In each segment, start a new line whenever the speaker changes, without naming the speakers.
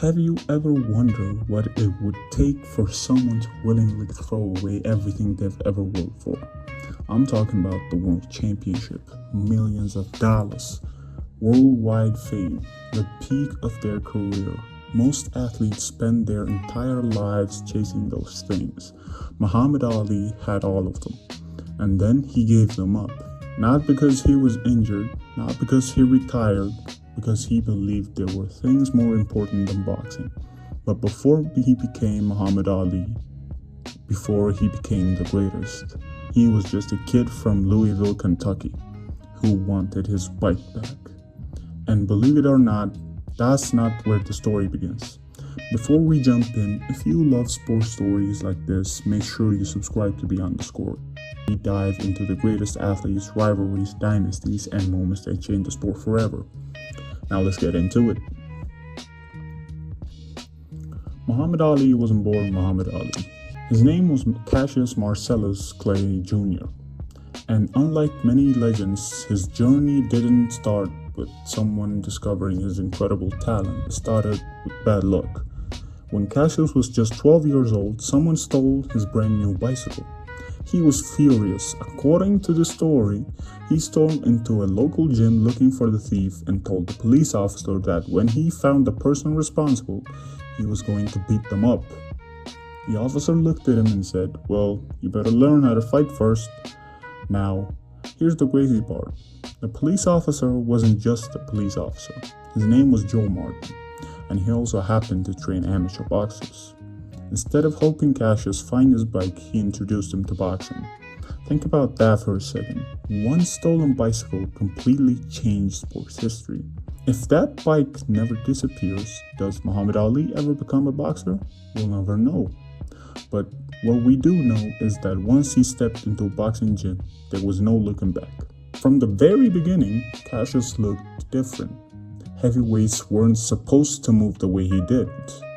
Have you ever wondered what it would take for someone to willingly throw away everything they've ever worked for? I'm talking about the World Championship, millions of dollars, worldwide fame, the peak of their career. Most athletes spend their entire lives chasing those things. Muhammad Ali had all of them, and then he gave them up. Not because he was injured, not because he retired, because he believed there were things more important than boxing. But before he became Muhammad Ali, before he became the greatest, he was just a kid from Louisville, Kentucky, who wanted his bike back. And believe it or not, that's not where the story begins. Before we jump in, if you love sports stories like this, make sure you subscribe to Beyond the Score. We dive into the greatest athletes, rivalries, dynasties, and moments that changed the sport forever. Now let's get into it. Muhammad Ali wasn't born Muhammad Ali. His name was Cassius Marcellus Clay Jr. And unlike many legends, his journey didn't start with someone discovering his incredible talent. It started with bad luck. When Cassius was just 12 years old, someone stole his brand new bicycle. He was furious. According to the story, he stormed into a local gym looking for the thief and told the police officer that when he found the person responsible, he was going to beat them up. The officer looked at him and said, "Well, you better learn how to fight first." Now, here's the crazy part. The police officer wasn't just a police officer. His name was Joe Martin, and he also happened to train amateur boxers. Instead of helping Cassius find his bike, he introduced him to boxing. Think about that for a second. One stolen bicycle completely changed sports history. If that bike never disappears, does Muhammad Ali ever become a boxer? We'll never know. But what we do know is that once he stepped into a boxing gym, there was no looking back. From the very beginning, Cassius looked different. Heavyweights weren't supposed to move the way he did.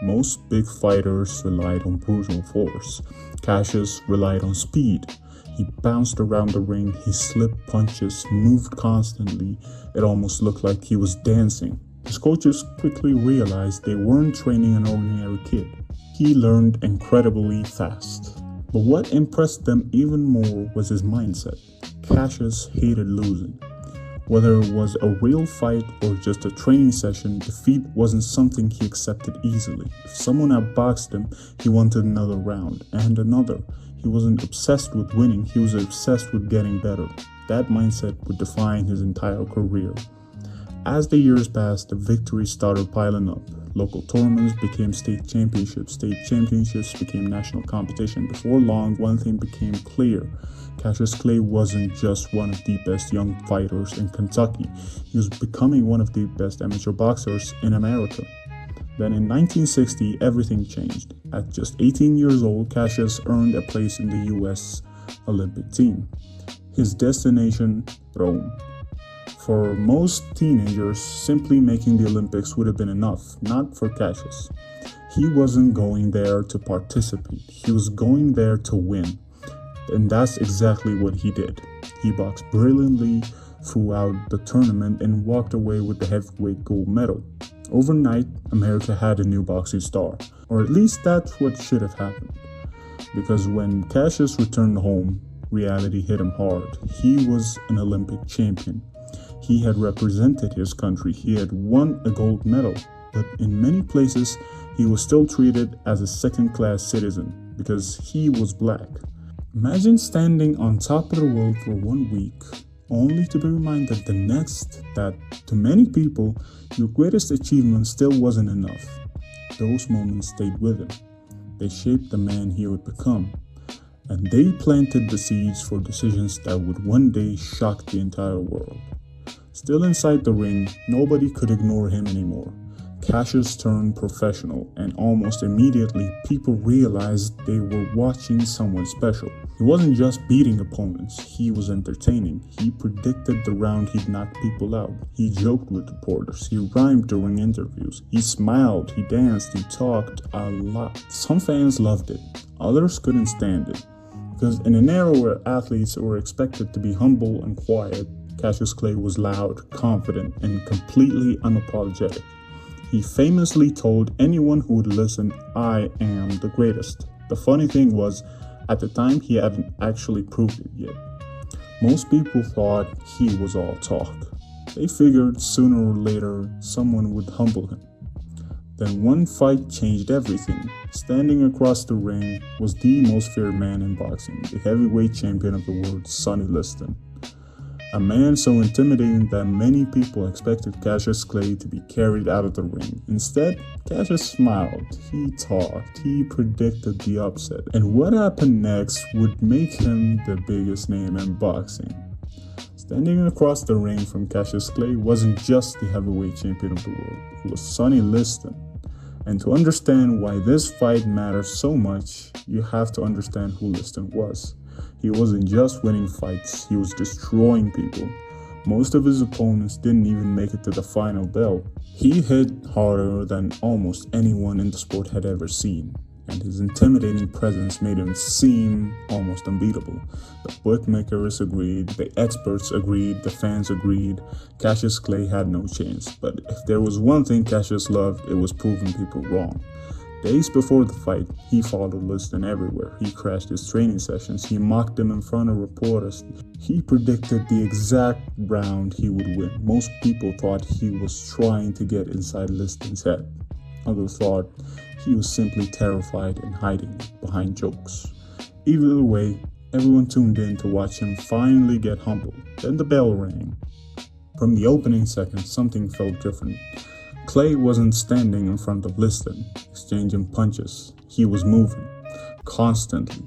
Most big fighters relied on brutal force. Cassius relied on speed. He bounced around the ring, he slipped punches, moved constantly. It almost looked like he was dancing. His coaches quickly realized they weren't training an ordinary kid. He learned incredibly fast. But what impressed them even more was his mindset. Cassius hated losing. Whether it was a real fight or just a training session, defeat wasn't something he accepted easily. If someone outboxed him, he wanted another round and another. He wasn't obsessed with winning, he was obsessed with getting better. That mindset would define his entire career. As the years passed, the victories started piling up. Local tournaments became state championships became national competition. Before long, one thing became clear. Cassius Clay wasn't just one of the best young fighters in Kentucky. He was becoming one of the best amateur boxers in America. Then in 1960, everything changed. At just 18 years old, Cassius earned a place in the U.S. Olympic team. His destination, Rome. For most teenagers, simply making the Olympics would have been enough, not for Cassius. He wasn't going there to participate, he was going there to win. And that's exactly what he did. He boxed brilliantly throughout the tournament and walked away with the heavyweight gold medal. Overnight, America had a new boxing star, or at least that's what should have happened. Because when Cassius returned home, reality hit him hard. He was an Olympic champion. He had represented his country. He had won a gold medal. But in many places, he was still treated as a second-class citizen because he was black. Imagine standing on top of the world for 1 week, only to be reminded the next that, to many people, your greatest achievement still wasn't enough. Those moments stayed with him. They shaped the man he would become. And they planted the seeds for decisions that would one day shock the entire world. Still inside the ring, nobody could ignore him anymore. Cassius turned professional, and almost immediately people realized they were watching someone special. He wasn't just beating opponents, he was entertaining. He predicted the round he'd knock people out. He joked with reporters, he rhymed during interviews, he smiled, he danced, he talked a lot. Some fans loved it, others couldn't stand it. Because in an era where athletes were expected to be humble and quiet, Cassius Clay was loud, confident, and completely unapologetic. He famously told anyone who would listen, "I am the greatest." The funny thing was, at the time, he hadn't actually proved it yet. Most people thought he was all talk. They figured sooner or later someone would humble him. Then one fight changed everything. Standing across the ring was the most feared man in boxing, the heavyweight champion of the world, Sonny Liston. A man so intimidating that many people expected Cassius Clay to be carried out of the ring. Instead, Cassius smiled, he talked, he predicted the upset, and what happened next would make him the biggest name in boxing. Standing across the ring from Cassius Clay wasn't just the heavyweight champion of the world, it was Sonny Liston. And to understand why this fight matters so much, you have to understand who Liston was. He wasn't just winning fights, he was destroying people. Most of his opponents didn't even make it to the final bell. He hit harder than almost anyone in the sport had ever seen, and his intimidating presence made him seem almost unbeatable. The bookmakers agreed, the experts agreed, the fans agreed. Cassius Clay had no chance, but if there was one thing Cassius loved, it was proving people wrong. Days before the fight, he followed Liston everywhere. He crashed his training sessions. He mocked him in front of reporters. He predicted the exact round he would win. Most people thought he was trying to get inside Liston's head. Others thought he was simply terrified and hiding behind jokes. Either way, everyone tuned in to watch him finally get humbled. Then the bell rang. From the opening seconds, something felt different. Clay wasn't standing in front of Liston, exchanging punches. He was moving, constantly,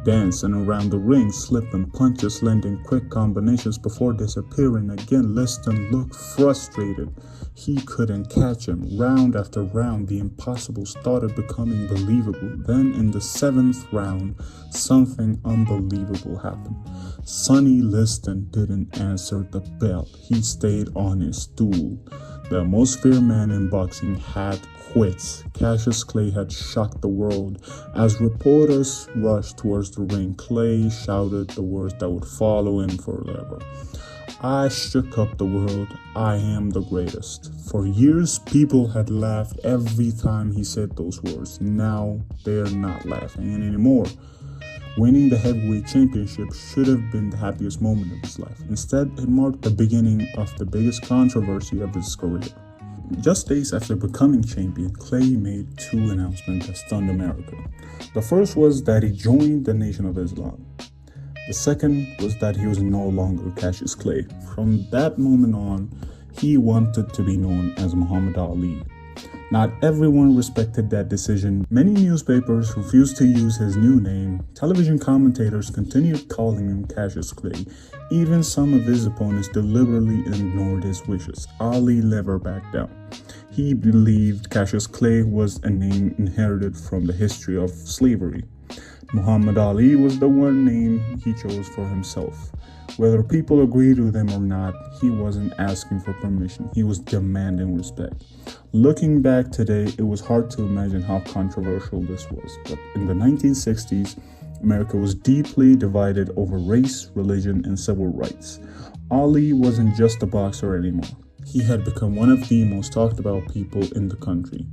dancing around the ring, slipping punches, landing quick combinations before disappearing again. Liston looked frustrated. He couldn't catch him. Round after round, the impossible started becoming believable. Then in the 7th round, something unbelievable happened. Sonny Liston didn't answer the bell. He stayed on his stool. The most feared man in boxing had quit. Cassius Clay had shocked the world. As reporters rushed towards the ring, Clay shouted the words that would follow him forever. "I shook up the world. I am the greatest." For years, people had laughed every time he said those words. Now, they're not laughing anymore. Winning the heavyweight championship should have been the happiest moment of his life. Instead, it marked the beginning of the biggest controversy of his career. Just days after becoming champion, Clay made 2 announcements that stunned America. The first was that he joined the Nation of Islam. The second was that he was no longer Cassius Clay. From that moment on, he wanted to be known as Muhammad Ali. Not everyone respected that decision. Many newspapers refused to use his new name. Television commentators continued calling him Cassius Clay. Even some of his opponents deliberately ignored his wishes. Ali never backed down. He believed Cassius Clay was a name inherited from the history of slavery. Muhammad Ali was the one name he chose for himself. Whether people agreed with him or not, he wasn't asking for permission. He was demanding respect. Looking back today, it was hard to imagine how controversial this was. But in the 1960s, America was deeply divided over race, religion, and civil rights. Ali wasn't just a boxer anymore. He had become one of the most talked about people in the country.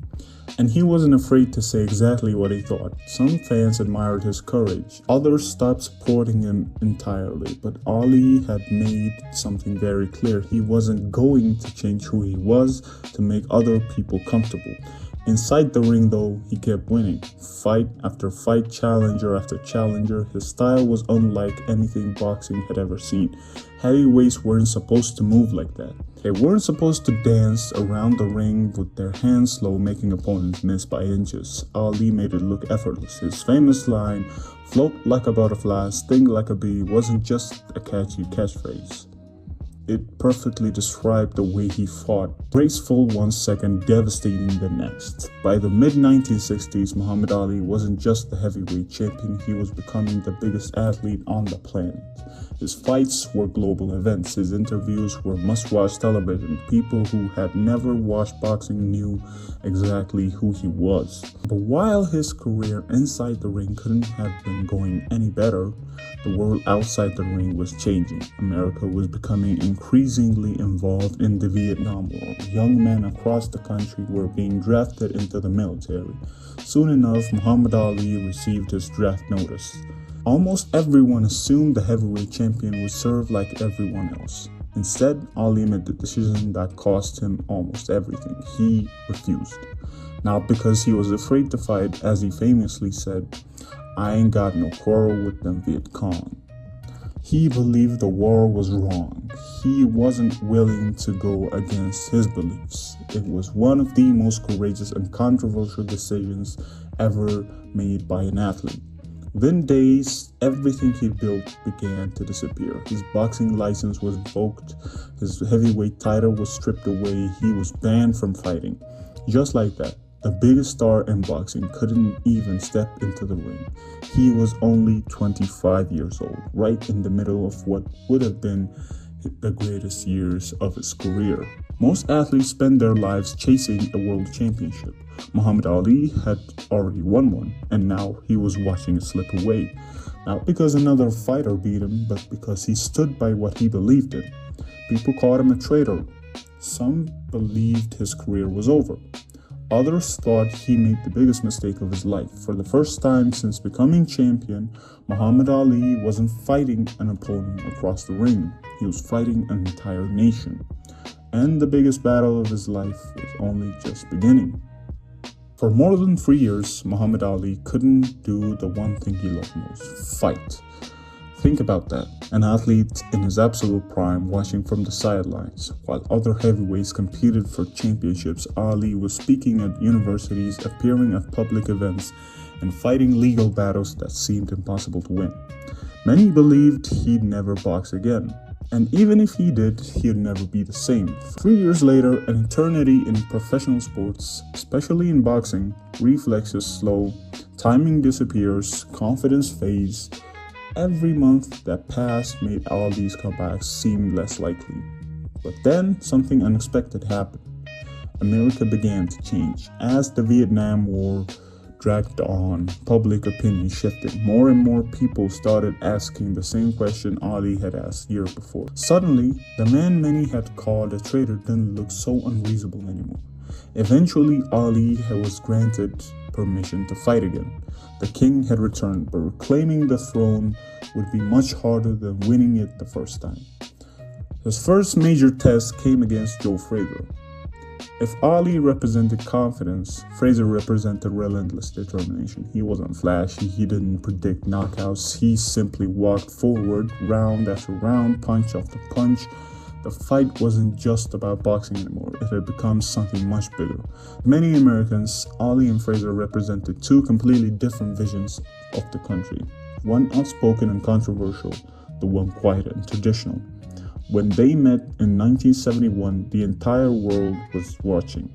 And he wasn't afraid to say exactly what he thought. Some fans admired his courage. Others stopped supporting him entirely. But Ali had made something very clear. He wasn't going to change who he was to make other people comfortable. Inside the ring, though, he kept winning. Fight after fight, challenger after challenger. His style was unlike anything boxing had ever seen. Heavyweights weren't supposed to move like that. They weren't supposed to dance around the ring with their hands slow, making opponents miss by inches. Ali made it look effortless. His famous line, "Float like a butterfly, sting like a bee," wasn't just a catchy catchphrase. It perfectly described the way he fought. Graceful 1 second, devastating the next. By the mid-1960s, Muhammad Ali wasn't just the heavyweight champion, he was becoming the biggest athlete on the planet. His fights were global events. His interviews were must-watch television. People who had never watched boxing knew exactly who he was. But while his career inside the ring couldn't have been going any better, the world outside the ring was changing. America was becoming increasingly increasingly involved in the Vietnam War. Young men across the country were being drafted into the military. Soon enough, Muhammad Ali received his draft notice. Almost everyone assumed the heavyweight champion would serve like everyone else. Instead, Ali made the decision that cost him almost everything. He refused. Not because he was afraid to fight, as he famously said, "I ain't got no quarrel with them Viet Cong." He believed the war was wrong. He wasn't willing to go against his beliefs. It was one of the most courageous and controversial decisions ever made by an athlete. Within days, everything he built began to disappear. His boxing license was revoked. His heavyweight title was stripped away. He was banned from fighting. Just like that, the biggest star in boxing couldn't even step into the ring. He was only 25 years old, right in the middle of what would have been the greatest years of his career. Most athletes spend their lives chasing a world championship. Muhammad Ali had already won one, and now he was watching it slip away. Not because another fighter beat him, but because he stood by what he believed in. People called him a traitor. Some believed his career was over. Others thought he made the biggest mistake of his life. For the first time since becoming champion, Muhammad Ali wasn't fighting an opponent across the ring. He was fighting an entire nation. And the biggest battle of his life was only just beginning. For more than 3 years, Muhammad Ali couldn't do the one thing he loved most: fight. Think about that. An athlete in his absolute prime watching from the sidelines. While other heavyweights competed for championships, Ali was speaking at universities, appearing at public events, and fighting legal battles that seemed impossible to win. Many believed he'd never box again. And even if he did, he'd never be the same. 3 years later, an eternity in professional sports, especially in boxing, reflexes slow, timing disappears, confidence fades. Every month that passed made Ali's comebacks seem less likely. But then, something unexpected happened. America began to change. As the Vietnam War dragged on, public opinion shifted. More and more people started asking the same question Ali had asked years before. Suddenly, the man many had called a traitor didn't look so unreasonable anymore. Eventually, Ali was granted permission to fight again. The king had returned, but reclaiming the throne would be much harder than winning it the first time. His first major test came against Joe Frazier. If Ali represented confidence, Frazier represented relentless determination. He wasn't flashy, he didn't predict knockouts, he simply walked forward, round after round, punch after punch. The fight wasn't just about boxing anymore, it had become something much bigger. Many Americans, Ali and Frazier represented two completely different visions of the country. One outspoken and controversial, the one quiet and traditional. When they met in 1971, the entire world was watching.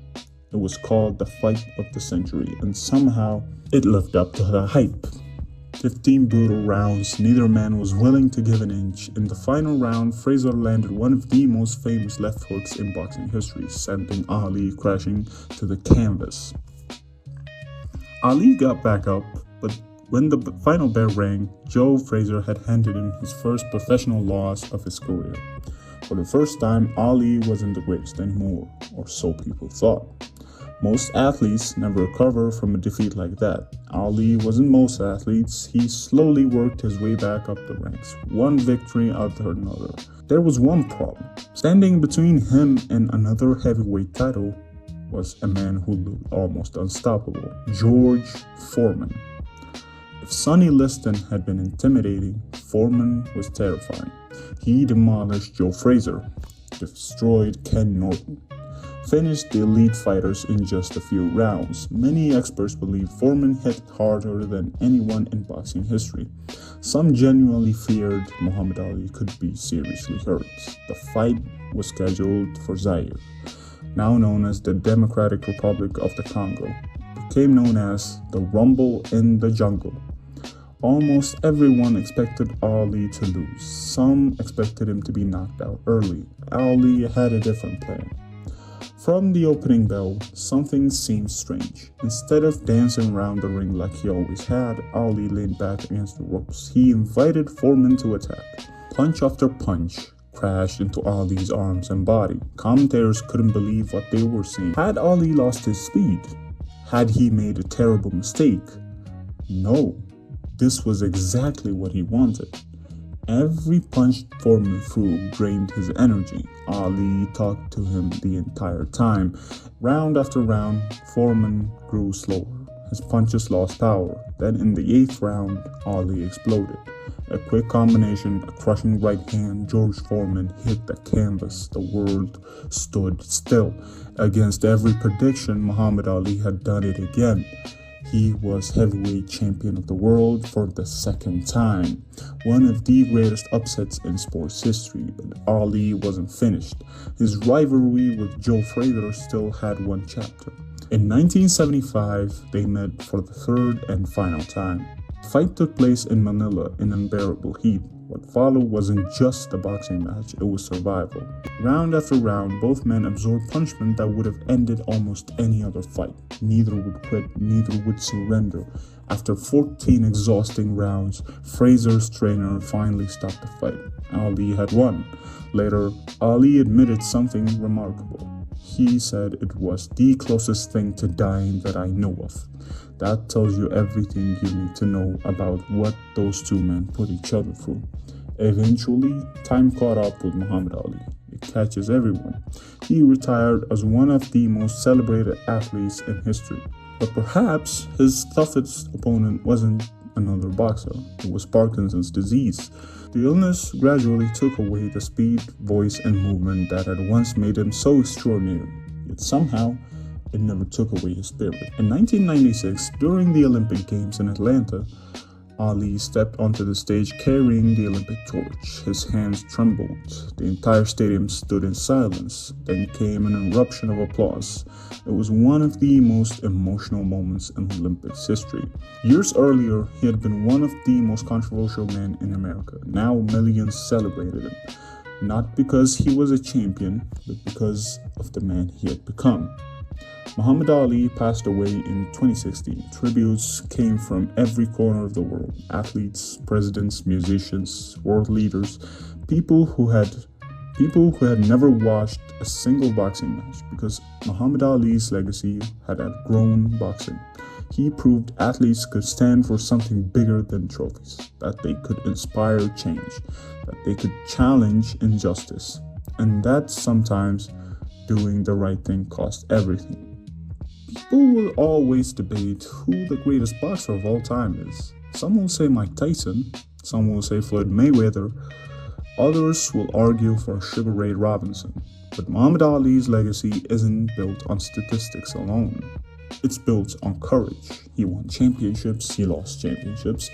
It was called the fight of the century, and somehow it lived up to the hype. 15 brutal rounds, neither man was willing to give an inch. In the final round, Frazier landed one of the most famous left hooks in boxing history, sending Ali crashing to the canvas. Ali got back up, but when the final bell rang, Joe Frazier had handed him his first professional loss of his career. For the first time, Ali wasn't the greatest anymore, or so people thought. Most athletes never recover from a defeat like that. Ali wasn't most athletes. He slowly worked his way back up the ranks, one victory after another. There was one problem. Standing between him and another heavyweight title was a man who looked almost unstoppable, George Foreman. If Sonny Liston had been intimidating, Foreman was terrifying. He demolished Joe Frazier, destroyed Ken Norton, finished the elite fighters in just a few rounds. Many experts believe Foreman hit harder than anyone in boxing history. Some genuinely feared Muhammad Ali could be seriously hurt. The fight was scheduled for Zaire, now known as the Democratic Republic of the Congo. It became known as the Rumble in the Jungle. Almost everyone expected Ali to lose. Some expected him to be knocked out early. Ali had a different plan. From the opening bell, something seemed strange. Instead of dancing around the ring like he always had, Ali leaned back against the ropes. He invited Foreman to attack. Punch after punch, crashed into Ali's arms and body. Commentators couldn't believe what they were seeing. Had Ali lost his speed? Had he made a terrible mistake? No, this was exactly what he wanted. Every punch Foreman threw drained his energy. Ali talked to him the entire time. Round after round, Foreman grew slower. His punches lost power. Then in the 8th round, Ali exploded. A quick combination, a crushing right hand, George Foreman hit the canvas. The world stood still. Against every prediction, Muhammad Ali had done it again. He was heavyweight champion of the world for the 2nd time. One of the greatest upsets in sports history, but Ali wasn't finished. His rivalry with Joe Frazier still had one chapter. In 1975, they met for the 3rd and final time. The fight took place in Manila in unbearable heat. What followed wasn't just a boxing match, it was survival. Round after round, both men absorbed punishment that would have ended almost any other fight. Neither would quit, neither would surrender. After 14 exhausting rounds, Frazier's trainer finally stopped the fight. Ali had won. Later, Ali admitted something remarkable. He said, "It was the closest thing to dying that I know of." That tells you everything you need to know about what those two men put each other through. Eventually, time caught up with Muhammad Ali. It catches everyone. He retired as one of the most celebrated athletes in history. But perhaps his toughest opponent wasn't another boxer. It was Parkinson's disease. The illness gradually took away the speed, voice, and movement that had once made him so extraordinary. Yet somehow, it never took away his spirit. In 1996, during the Olympic Games in Atlanta, Ali stepped onto the stage carrying the Olympic torch. His hands trembled. The entire stadium stood in silence. Then came an eruption of applause. It was one of the most emotional moments in Olympics history. Years earlier, he had been one of the most controversial men in America. Now millions celebrated him. Not because he was a champion, but because of the man he had become. Muhammad Ali passed away in 2016. Tributes came from every corner of the world. Athletes, presidents, musicians, world leaders, people who had never watched a single boxing match, because Muhammad Ali's legacy had outgrown boxing. He proved athletes could stand for something bigger than trophies, that they could inspire change, that they could challenge injustice, and that sometimes doing the right thing cost everything. People will always debate who the greatest boxer of all time is. Some will say Mike Tyson, some will say Floyd Mayweather, others will argue for Sugar Ray Robinson. But Muhammad Ali's legacy isn't built on statistics alone. It's built on courage. He won championships, he lost championships,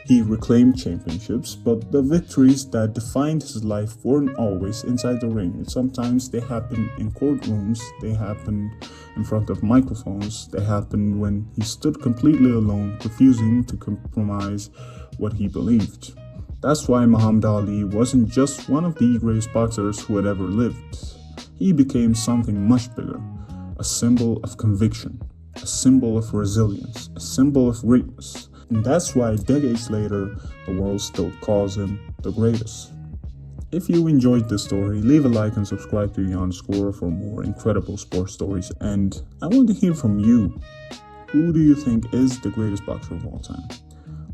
he reclaimed championships, but the victories that defined his life weren't always inside the ring. Sometimes they happened in courtrooms, they happened in front of microphones, they happened when he stood completely alone, refusing to compromise what he believed. That's why Muhammad Ali wasn't just one of the greatest boxers who had ever lived. He became something much bigger, a symbol of conviction, a symbol of resilience, a symbol of greatness. And that's why decades later, the world still calls him the greatest. If you enjoyed this story, leave a like and subscribe to Yon Score for more incredible sports stories. And I want to hear from you. Who do you think is the greatest boxer of all time?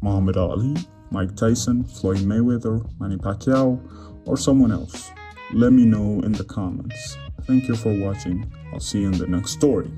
Muhammad Ali, Mike Tyson, Floyd Mayweather, Manny Pacquiao, or someone else? Let me know in the comments. Thank you for watching. I'll see you in the next story.